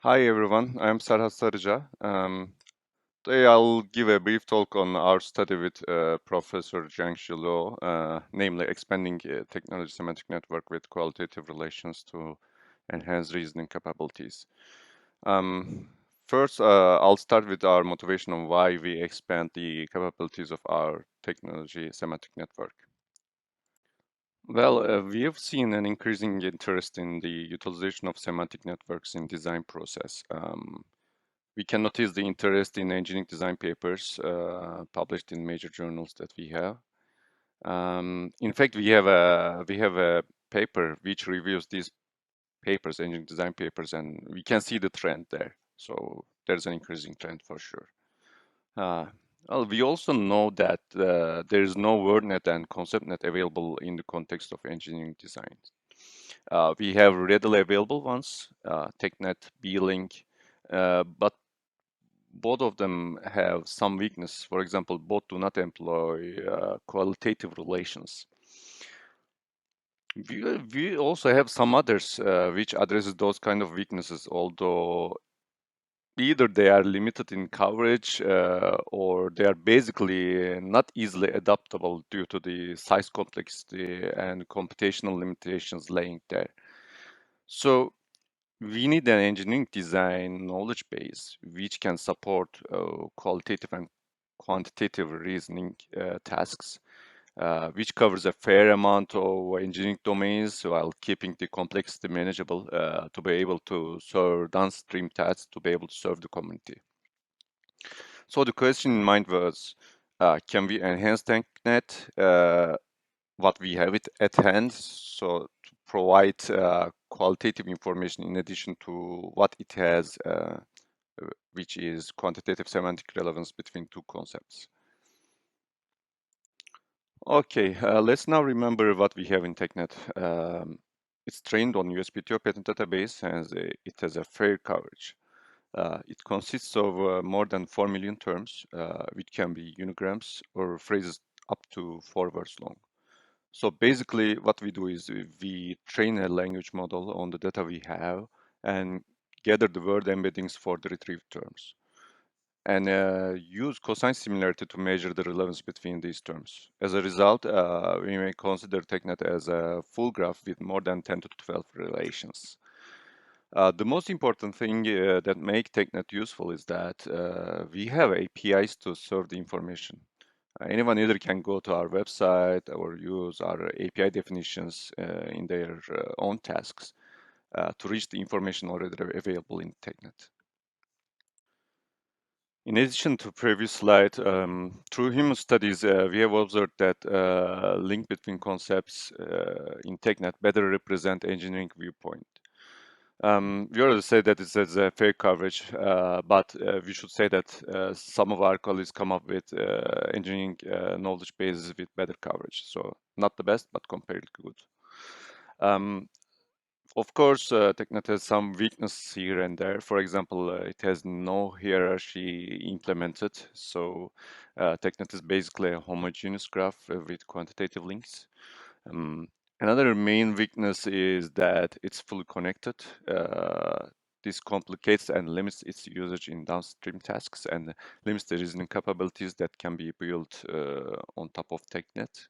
Hi everyone, I'm Serhad Sarica. Today I'll give a brief talk on our study with Professor Zhang Shilo, namely expanding technology semantic network with qualitative relations to enhance reasoning capabilities. Um, First, I'll start with our motivation on why we expand the capabilities of our technology semantic network. Well, we have seen an increasing interest in the utilization of semantic networks in design process. We can notice the interest in engineering design papers published in major journals that we have. In fact, we have a paper which reviews these papers, engineering design papers, and we can see the trend there. So there's an increasing trend for sure. Uh, well, we also know that there is no WordNet and ConceptNet available in the context of engineering design. We have readily available ones, TechNet, B-Link, but both of them have some weakness. For example, both do not employ qualitative relations. We also have some others which addresses those kind of weaknesses, although either they are limited in coverage or they are basically not easily adaptable due to the size complexity and computational limitations laying there. So we need an engineering design knowledge base which can support qualitative and quantitative reasoning tasks, which covers a fair amount of engineering domains while keeping the complexity manageable to be able to serve downstream tasks to be able to serve the community. So the question in mind was, can we enhance TechNet what we have it at hand, so to provide qualitative information in addition to what it has, which is quantitative semantic relevance between two concepts. Okay, let's now remember what we have in TechNet. It's trained on USPTO patent database and it has a fair coverage. It consists of more than 4 million terms, which can be unigrams or phrases up to 4 words long. So basically what we do is we train a language model on the data we have and gather the word embeddings for the retrieved terms and use cosine similarity to measure the relevance between these terms. As a result, we may consider TechNet as a full graph with more than 10 to 12 relations. The most important thing that make TechNet useful is that we have APIs to serve the information. Anyone either can go to our website or use our API definitions in their own tasks to reach the information already available in TechNet. In addition to previous slide, through human studies, we have observed that link between concepts in TechNet better represent engineering viewpoint. We already said that it has a fair coverage, but we should say that some of our colleagues come up with engineering knowledge bases with better coverage. So not the best, but comparatively good. Of course, TechNet has some weakness here and there. For example, it has no hierarchy implemented. So TechNet is basically a homogeneous graph with quantitative links. Um, Another main weakness is that it's fully connected. This complicates and limits its usage in downstream tasks and limits the reasoning capabilities that can be built on top of TechNet.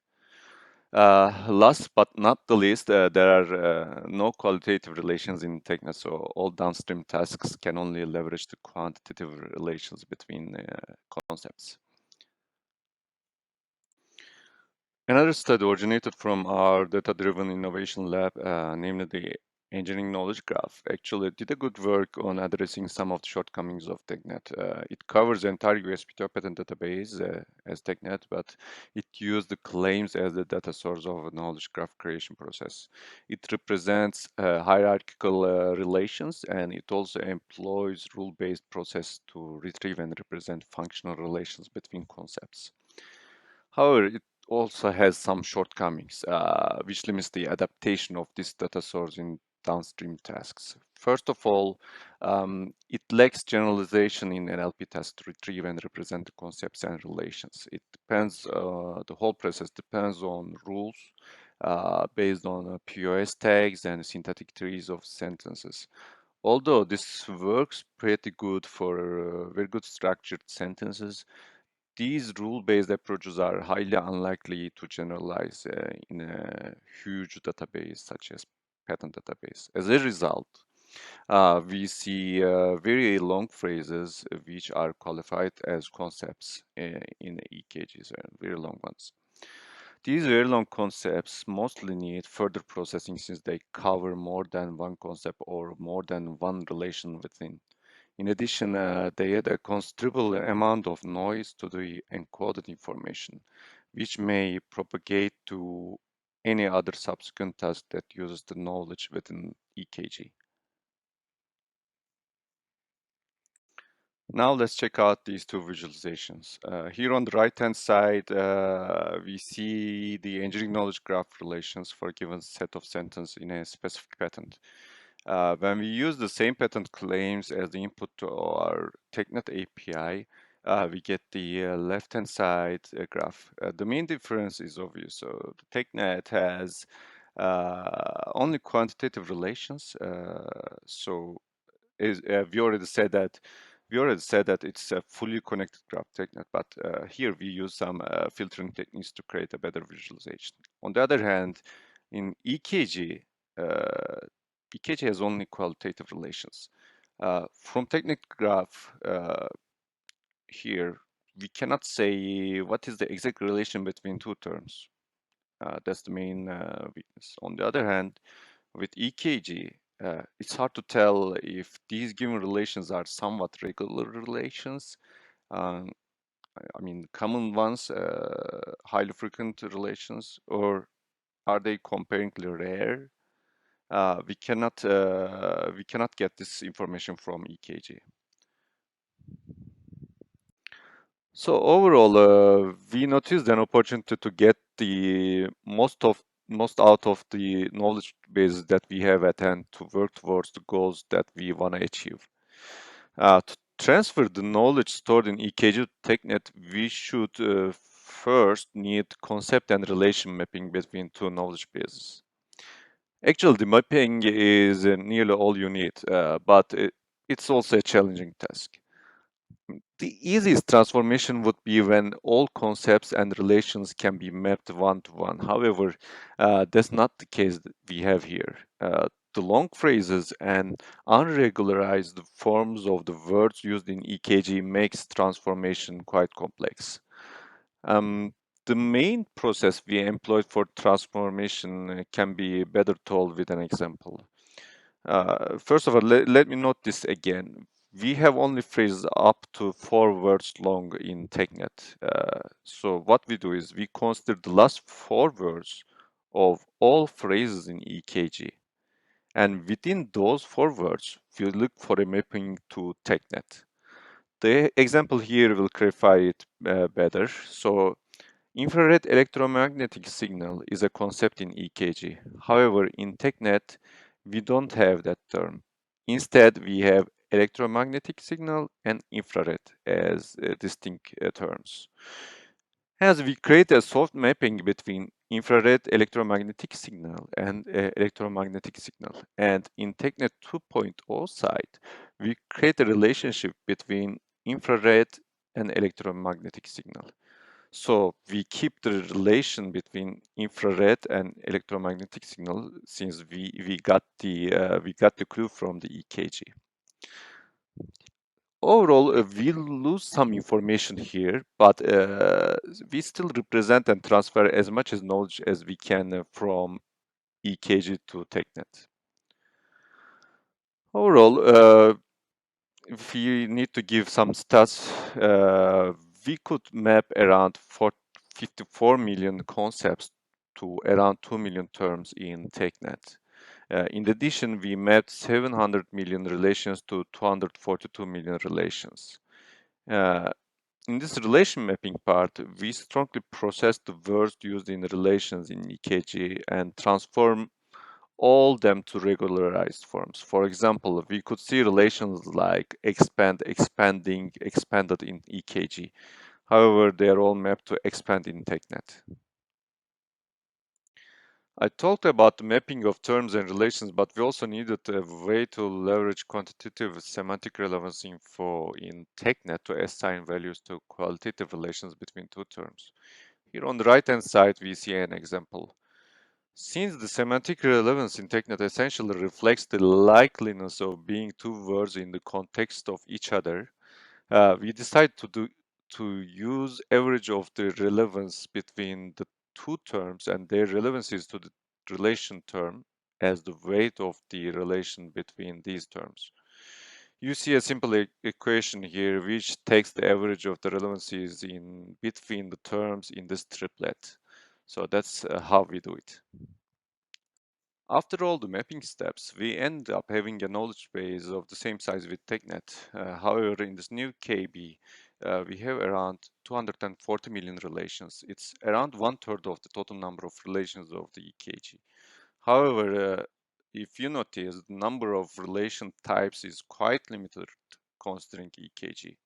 Last but not the least, there are no qualitative relations in TechNet, so all downstream tasks can only leverage the quantitative relations between concepts. Another study originated from our data-driven innovation lab, namely the engineering knowledge graph, actually did a good work on addressing some of the shortcomings of TechNet. It covers the entire USPTO patent database as TechNet, but it used the claims as the data source of a knowledge graph creation process. It represents hierarchical relations, and it also employs rule-based process to retrieve and represent functional relations between concepts. However, it also has some shortcomings, which limits the adaptation of this data source in downstream tasks. First of all, it lacks generalization in NLP tasks to retrieve and represent the concepts and relations. It depends, the whole process depends on rules based on POS tags and syntactic trees of sentences. Although this works pretty good for very good structured sentences, these rule-based approaches are highly unlikely to generalize in a huge database such as patent database. As a result, we see very long phrases which are qualified as concepts in EKGs, very long ones. These very long concepts mostly need further processing since they cover more than one concept or more than one relation within. In addition, they add a considerable amount of noise to the encoded information, which may propagate to any other subsequent task that uses the knowledge within EKG. Now let's check out these two visualizations. Here on the right-hand side, we see the engineering knowledge graph relations for a given set of sentences in a specific patent. When we use the same patent claims as the input to our TechNet API, we get the left-hand side graph. The main difference is obvious. So the TechNet has only quantitative relations. We already said that it's a fully connected graph technique, but here we use some filtering techniques to create a better visualization. On the other hand, in EKG, EKG has only qualitative relations. From technique graph here, we cannot say what is the exact relation between two terms. That's the main weakness. On the other hand, with EKG, it's hard to tell if these given relations are somewhat regular relations. Um, I mean, common ones, highly frequent relations, or are they comparingly rare? We cannot get this information from EKG. So overall, we noticed an opportunity to get the most out of the knowledge base that we have at hand to work towards the goals that we want to achieve. To transfer the knowledge stored in EKG to TechNet, we should first need concept and relation mapping between two knowledge bases. Actually, the mapping is nearly all you need, but it's also a challenging task. The easiest transformation would be when all concepts and relations can be mapped one to one. However, that's not the case that we have here. The long phrases and unregularized forms of the words used in EKG makes transformation quite complex. Um, the main process we employed for transformation can be better told with an example. First of all, let me note this again. We have only phrases up to 4 words long in TechNet. So what we do is we consider the last 4 words of all phrases in EKG. And within those 4 words, we look for a mapping to TechNet. The example here will clarify it better. So infrared electromagnetic signal is a concept in EKG. However, in TechNet, we don't have that term. Instead, we have electromagnetic signal and infrared as distinct terms. Hence, we create a soft mapping between infrared electromagnetic signal and electromagnetic signal. And in TechNet 2.0 site, we create a relationship between infrared and electromagnetic signal. So we keep the relation between infrared and electromagnetic signal since we got the clue from the EKG. Overall, we lose some information here, but we still represent and transfer as much as knowledge as we can from EKG to TechNet. Overall, if we need to give some stats, we could map around 54 million concepts to around 2 million terms in TechNet. In addition, we mapped 700 million relations to 242 million relations. Uh, in this relation mapping part, we strongly process the words used in relations in EKG and transform all them to regularized forms. For example, we could see relations like expand, expanding, expanded in EKG. However, they are all mapped to expand in TechNet. I talked about the mapping of terms and relations, but we also needed a way to leverage quantitative semantic relevance info in TechNet to assign values to qualitative relations between two terms. Here on the right-hand side, we see an example. Since the semantic relevance in TechNet essentially reflects the likeliness of being two words in the context of each other, we decided to use average of the relevance between the two terms and their relevances to the relation term as the weight of the relation between these terms. You see a simple equation here which takes the average of the relevances in between the terms in this triplet. So that's how we do it. After all the mapping steps, we end up having a knowledge base of the same size with TechNet. However, in this new KB, we have around 240 million relations. It's around one third of the total number of relations of the EKG. However, if you notice, the number of relation types is quite limited considering EKG.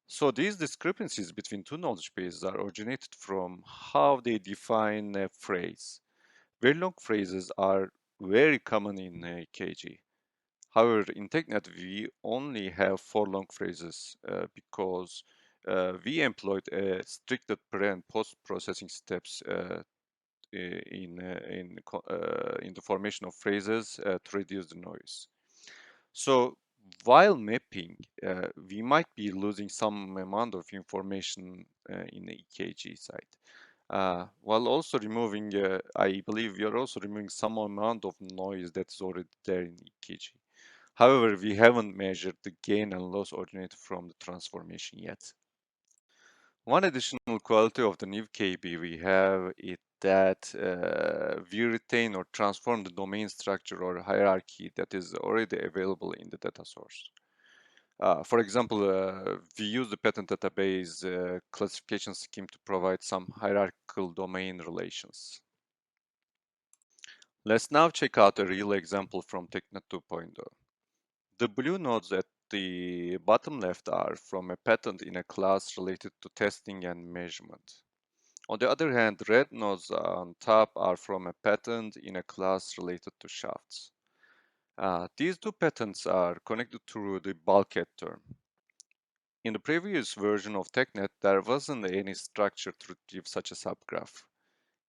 So these discrepancies between two knowledge bases are originated from how they define a phrase. Very long phrases are very common in KG. However, in TechNet, we only have four long phrases because we employed stricter pre and post processing steps in the formation of phrases to reduce the noise. So while mapping, we might be losing some amount of information in the EKG side. While also removing, I believe we are also removing some amount of noise that's already there in EKG. However, we haven't measured the gain and loss originated from the transformation yet. One additional quality of the new KB we have is that we retain or transform the domain structure or hierarchy that is already available in the data source. For example, we use the patent database classification scheme to provide some hierarchical domain relations. Let's now check out a real example from TechNet 2.0. The blue nodes at the bottom left are from a patent in a class related to testing and measurement. On the other hand, red nodes on top are from a patent in a class related to shafts. These two patents are connected through the bulkhead term. In the previous version of TechNet, there wasn't any structure to retrieve such a subgraph.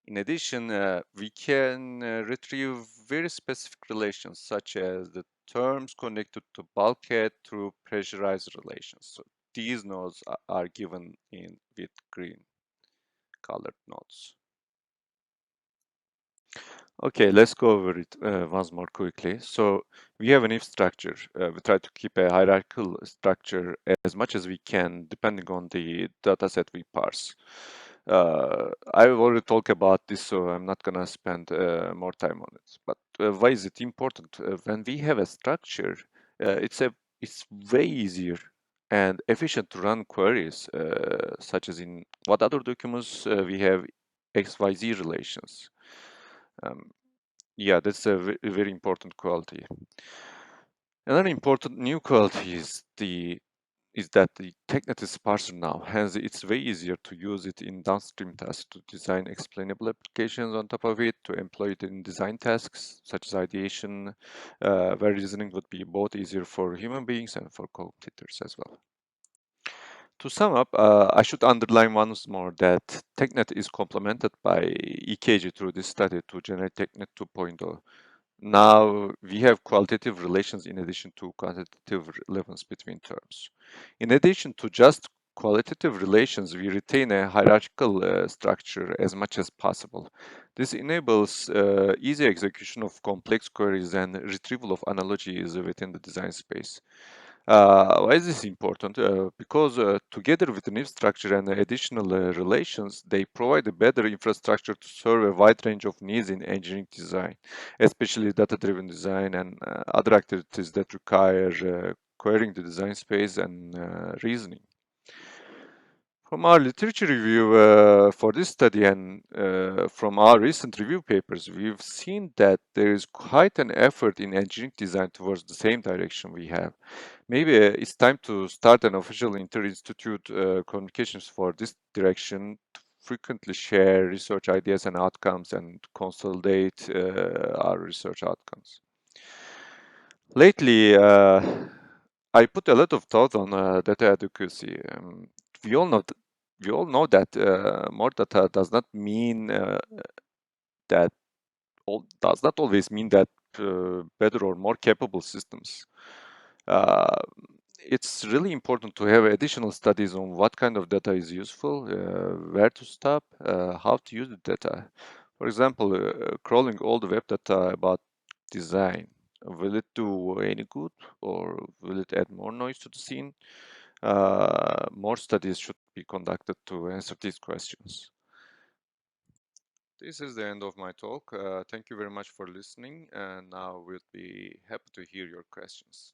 In addition, we can retrieve very specific relations, such as the terms connected to bulkhead through pressurized relations. So these nodes are given in with green colored nodes. Okay, let's go over it once more quickly. So we have an if structure. We try to keep a hierarchical structure as much as we can, depending on the data set we parse. I've already talked about this, so I'm not gonna spend more time on it. But why is it important? When we have a structure, it's way easier and efficient to run queries, such as in what other documents we have XYZ relations. Um, yeah, that's a very important quality. Another important new quality is that the TechNet is sparser now, hence it's way easier to use it in downstream tasks to design explainable applications on top of it, to employ it in design tasks such as ideation, where reasoning would be both easier for human beings and for computers as well. To sum up, I should underline once more that TechNet is complemented by EKG through this study to generate TechNet 2.0. Now we have qualitative relations in addition to quantitative relevance between terms. In addition to just qualitative relations, we retain a hierarchical structure as much as possible. This enables easy execution of complex queries and retrieval of analogies within the design space. Why is this important? Because together with the new structure and additional relations, they provide a better infrastructure to serve a wide range of needs in engineering design, especially data-driven design and other activities that require querying the design space and reasoning. From our literature review for this study and from our recent review papers, we've seen that there is quite an effort in engineering design towards the same direction we have. Maybe it's time to start an official inter-institute communications for this direction frequently share research ideas and outcomes and consolidate our research outcomes. Lately, I put a lot of thought on data adequacy. We all know we all know that more data does not mean that does not always mean that better or more capable systems. Uh, it's really important to have additional studies on what kind of data is useful, where to stop, how to use the data. For example, crawling all the web data about design. Will it do any good or will it add more noise to the scene? More studies should be conducted to answer these questions. This is the end of my talk. Thank you very much for listening, and now we'll be happy to hear your questions.